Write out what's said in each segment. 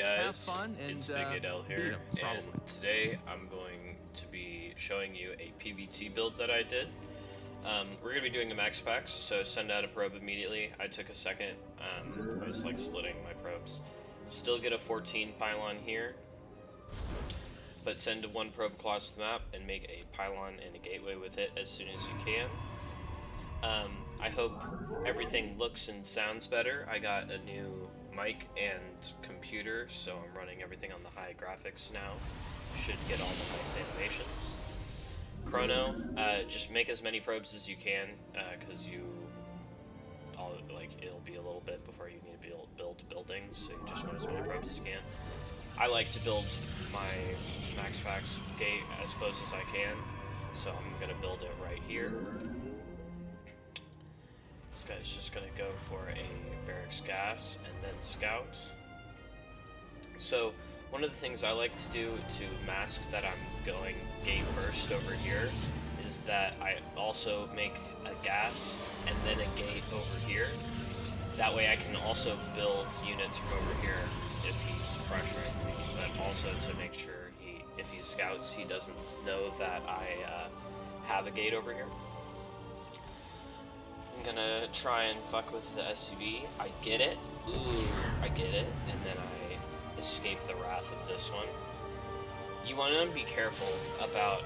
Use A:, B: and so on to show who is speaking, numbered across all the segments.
A: guys,
B: fun, and
A: it's Big Adele here,
B: beat 'em,
A: and today I'm going to be showing you a PVT build that I did. We're going to be doing a Max Pax, so send out a probe immediately. I took a second, I was like splitting my probes. Still get a 14 pylon here, but send one probe across the map and make a pylon and a gateway with it as soon as you can. I hope everything looks and sounds better. I got a new mic and computer, so I'm running everything on the high graphics now. Should get all the nice animations. Chrono, just make as many probes as you can, because it'll be a little bit before you need to build buildings, so you just want as many probes as you can. I like to build my Max Pax gate as close as I can, so I'm gonna build it right here. This guy's just gonna go for a barracks gas and then scout. So one of the things I like to do to mask that I'm going gate first over here is that I also make a gas and then a gate over here. That way I can also build units from over here if he's pressuring me, but also to make sure if he scouts, he doesn't know that I have a gate over here. I'm gonna try and fuck with the SUV. I get it. Ooh, I get it. And then I escape the wrath of this one. You want to be careful about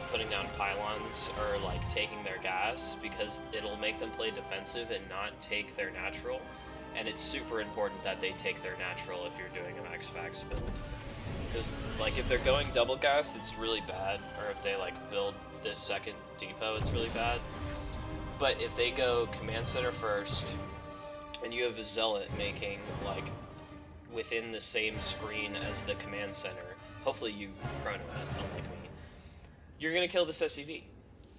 A: putting down pylons or like taking their gas, because it'll make them play defensive and not take their natural. And it's super important that they take their natural if you're doing a Max Pax build. Because like if they're going double gas, it's really bad. Or if they like build this second depot, it's really bad. But if they go command center first, and you have a zealot making like within the same screen as the command center, hopefully you chrono it, unlike me, you're gonna kill this SCV,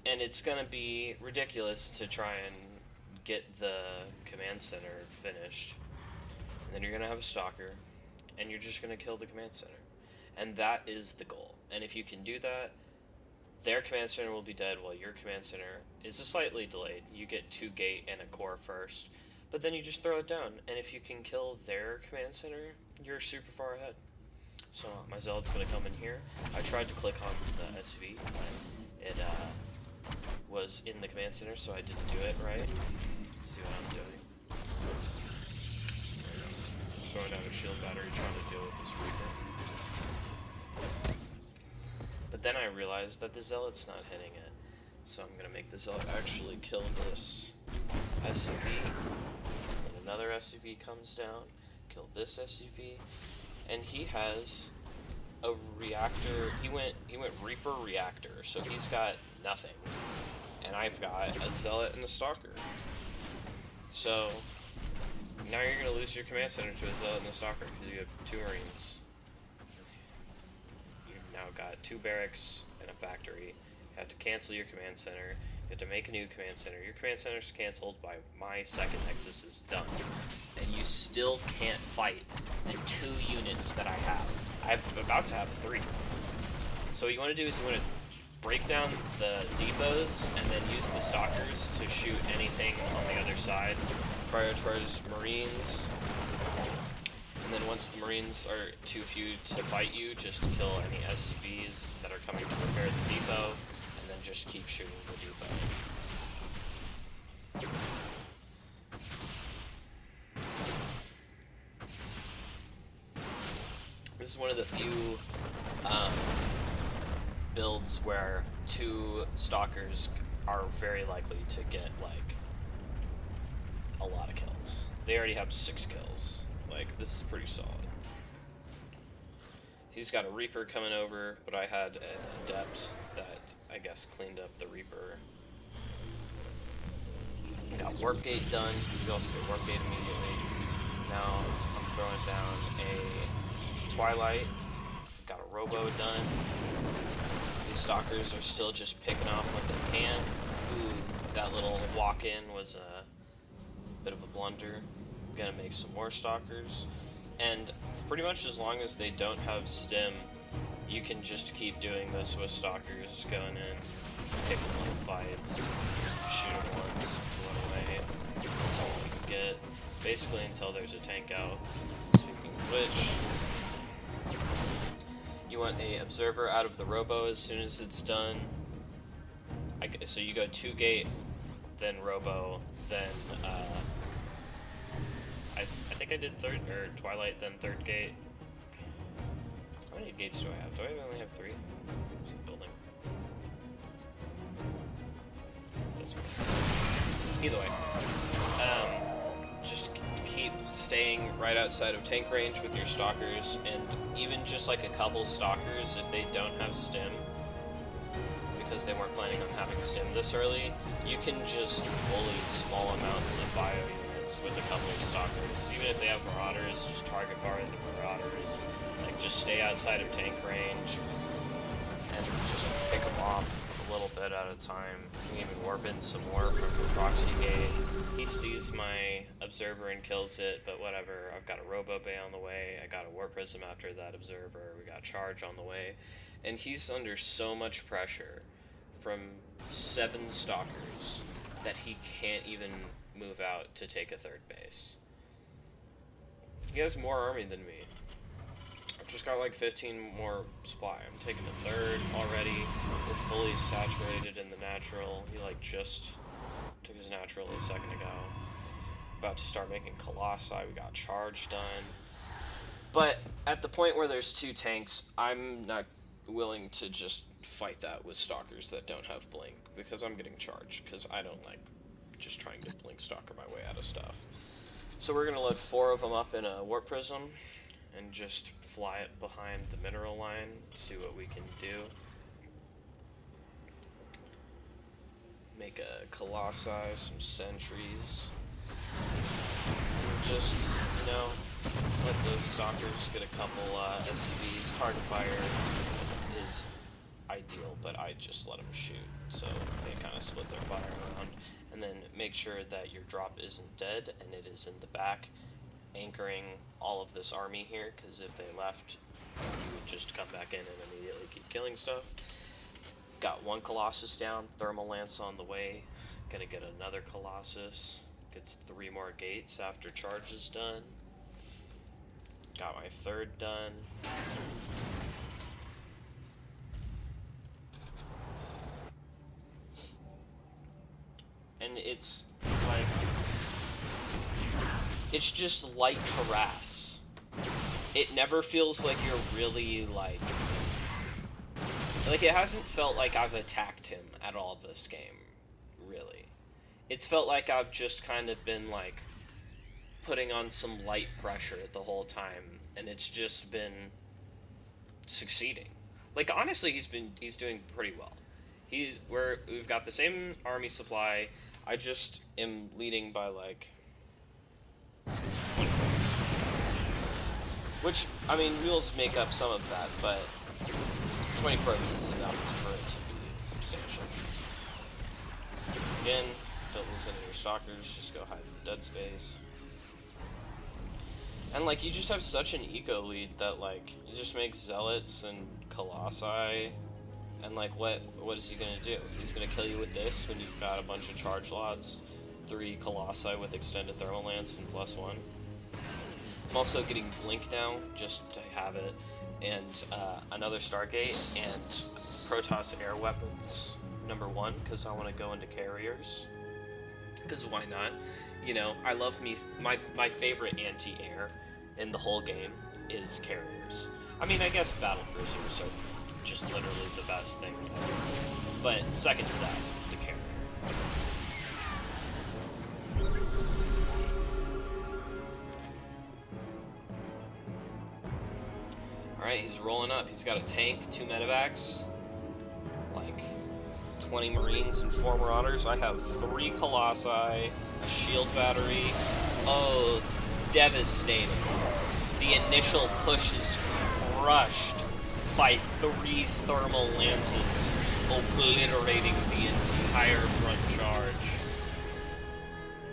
A: and it's gonna be ridiculous to try and get the command center finished, and then you're gonna have a stalker, and you're just gonna kill the command center, and that is the goal. And if you can do that, their command center will be dead while your command center is slightly delayed. You get 2 gate and a core first, but then you just throw it down, and if you can kill their command center, you're super far ahead. So my zealot's gonna come in here. I tried to click on the SV, but it was in the command center, so I didn't do it right. Let's see what I'm doing. Throwing down a shield battery, trying to deal with this Reaper. But then I realized that the Zealot's not hitting it. So I'm going to make the Zealot actually kill this SUV. And another SUV comes down, kill this SUV. And he has a reactor. He went Reaper reactor, so he's got nothing. And I've got a Zealot and a Stalker. So now you're going to lose your command center to a Zealot and a Stalker because you have 2 Marines. Now got 2 barracks and a factory. You have to cancel your command center. You have to make a new command center. Your command center is canceled by my second nexus is done. And you still can't fight the 2 units that I have. I'm about to have 3. So what you want to do is you want to break down the depots and then use the stalkers to shoot anything on the other side. Prioritize Marines. And then once the Marines are too few to fight you, just kill any SCVs that are coming to repair the depot, and then just keep shooting the depot. This is one of the few builds where 2 stalkers are very likely to get like a lot of kills. They already have 6 kills. Like, this is pretty solid. He's got a Reaper coming over, but I had an Adept that, I guess, cleaned up the Reaper. Got Warp Gate done. We also get Warp Gate immediately. Now, I'm throwing down a Twilight. Got a Robo done. These Stalkers are still just picking off what they can. Ooh, that little walk-in was a bit of a blunder. Gonna make some more stalkers, and pretty much as long as they don't have stim, you can just keep doing this with stalkers, going in, picking little fights, shoot them once, run away, that's all you can get, basically until there's a tank out. Speaking of which, want a observer out of the robo as soon as it's done. So you go 2 gate, then robo, then I think I did third or twilight, then third gate. How many gates do I have? Do I only have 3? Building. This one. Either way, just keep staying right outside of tank range with your stalkers, and even just like a couple stalkers, if they don't have stim, because they weren't planning on having stim this early, you can just bully small amounts of bio units with a couple of stalkers. Even if they have marauders, just target fire the marauders. Like, just stay outside of tank range and just pick them off a little bit at a time. You can even warp in some more from the proxy gate. He sees my observer and kills it, but whatever. I've got a robo bay on the way. I got a warp prism after that observer. We got charge on the way. And he's under so much pressure from 7 stalkers that he can't even move out to take a third base. He has more army than me. I've just got like 15 more supply. I'm taking a third already. We're fully saturated in the natural. He like just took his natural a second ago. About to start making colossi. We got charge done. But at the point where there's 2 tanks, I'm not willing to just fight that with stalkers that don't have blink, because I'm getting charged, because I don't like just trying to blink stalker my way out of stuff. So we're going to load 4 of them up in a warp prism and just fly it behind the mineral line, see what we can do. Make a colossi, some sentries. And just, you know, let the stalkers get a couple SCVs. Target fire is ideal, but I just let them shoot, so they kind of split their fire around. And then make sure that your drop isn't dead and it is in the back, anchoring all of this army here, because if they left, you would just come back in and immediately keep killing stuff. Got 1 Colossus down, Thermal Lance on the way, gonna get another Colossus, gets 3 more gates after charge is done. Got my 3rd done. And it's like, it's just light harass. It never feels like you're really like it hasn't felt like I've attacked him at all this game, really. It's felt like I've just kind of been like putting on some light pressure the whole time, and it's just been succeeding. Like, honestly, he's doing pretty well. We've got the same army supply. I just am leading by like 20 points. Which, I mean, mules make up some of that, but 20 probes is enough for it to be substantial. Again, don't lose any of your stalkers, just go hide in dead space. And like, you just have such an eco lead that like, you just make zealots and colossi. And like, what is he gonna do? He's gonna kill you with this when you've got a bunch of charge lots, 3 colossi with extended thermal lance and +1. I'm also getting blink now just to have it, and another Stargate and Protoss air weapons #1 because I want to go into carriers. Because why not? You know, I love me. My favorite anti-air in the whole game is carriers. I mean, I guess battle cruisers are just literally the best thing ever. But second to that, the carrier. Alright, he's rolling up. He's got a tank, 2 medevacs, like 20 marines and 4 marauders. I have 3 colossi, a shield battery. Oh, devastating. The initial push is crushed by 3 thermal lances, obliterating the entire front charge.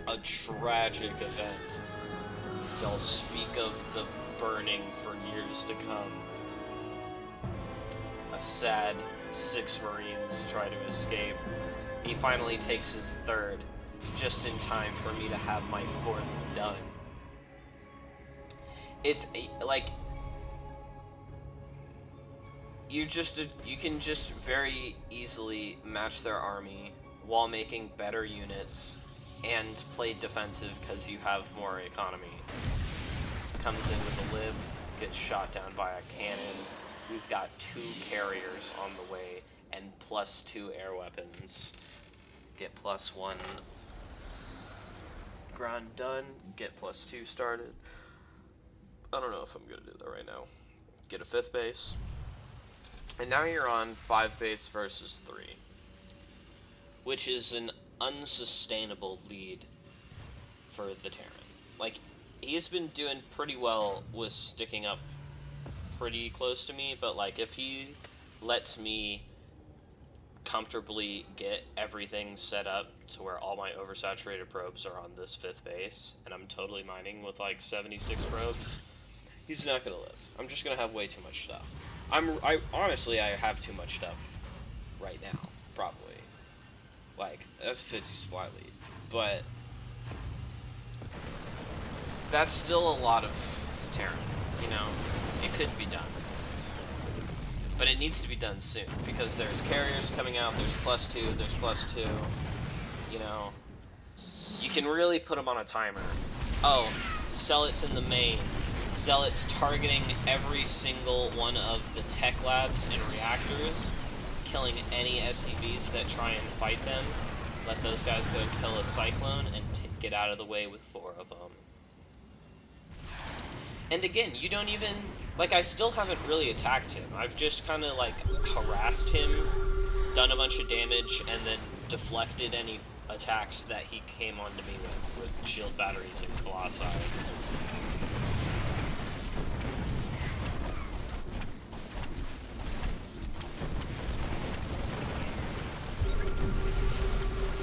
A: A tragic event. They'll speak of the burning for years to come. A sad 6 Marines try to escape. He finally takes his 3rd, just in time for me to have my 4th done. It's like, you can just very easily match their army while making better units and play defensive because you have more economy. Comes in with a lib, gets shot down by a cannon. We've got 2 carriers on the way and +2 air weapons. Get +1 grind done, get +2 started. I don't know if I'm gonna do that right now. Get a 5th base. And now you're on 5 base versus 3, which is an unsustainable lead for the Terran. Like, he's been doing pretty well with sticking up pretty close to me, but like if he lets me comfortably get everything set up to where all my oversaturated probes are on this 5th base, and I'm totally mining with like 76 probes, he's not gonna live. I'm just gonna have way too much stuff. I honestly have too much stuff right now, probably. Like, that's a 50 supply lead, but that's still a lot of Terran, you know? It could be done. But it needs to be done soon, because there's carriers coming out, there's +2, there's +2, you know? You can really put them on a timer. Oh, Zealots in the main. Zealots targeting every single one of the tech labs and reactors, killing any SCVs that try and fight them. Let those guys go kill a Cyclone and get out of the way with 4 of them. And again, you don't even, like, I still haven't really attacked him. I've just kind of, like, harassed him, done a bunch of damage, and then deflected any attacks that he came onto me with shield batteries and Colossi.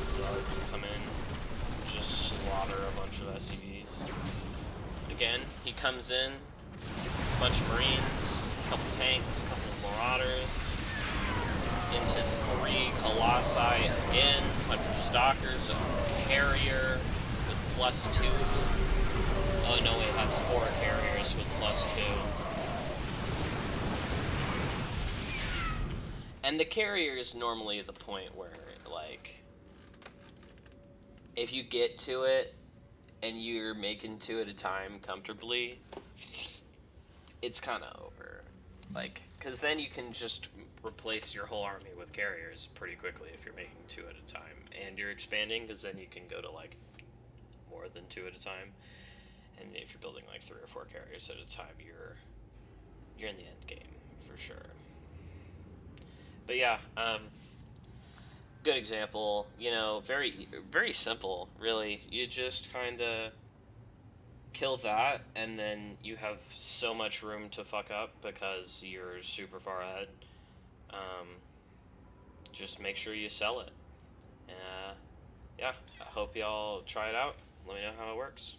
A: So let's come in, just slaughter a bunch of SCVs. Again, he comes in, a bunch of Marines, a couple tanks, a couple Marauders, into 3 Colossi again, a bunch of Stalkers, a carrier with +2. Oh no, wait, that's 4 carriers with +2. And the carrier is normally the point where, like, if you get to it, and you're making 2 at a time comfortably, it's kind of over. Like, because then you can just replace your whole army with carriers pretty quickly if you're making 2 at a time. And you're expanding, because then you can go to, like, more than 2 at a time. And if you're building, like, 3 or 4 carriers at a time, you're in the end game, for sure. But yeah, good example, you know, very, very simple, really. You just kind of kill that, and then you have so much room to fuck up because you're super far ahead. Just make sure you sell it. Yeah, I hope y'all try it out. Let me know how it works.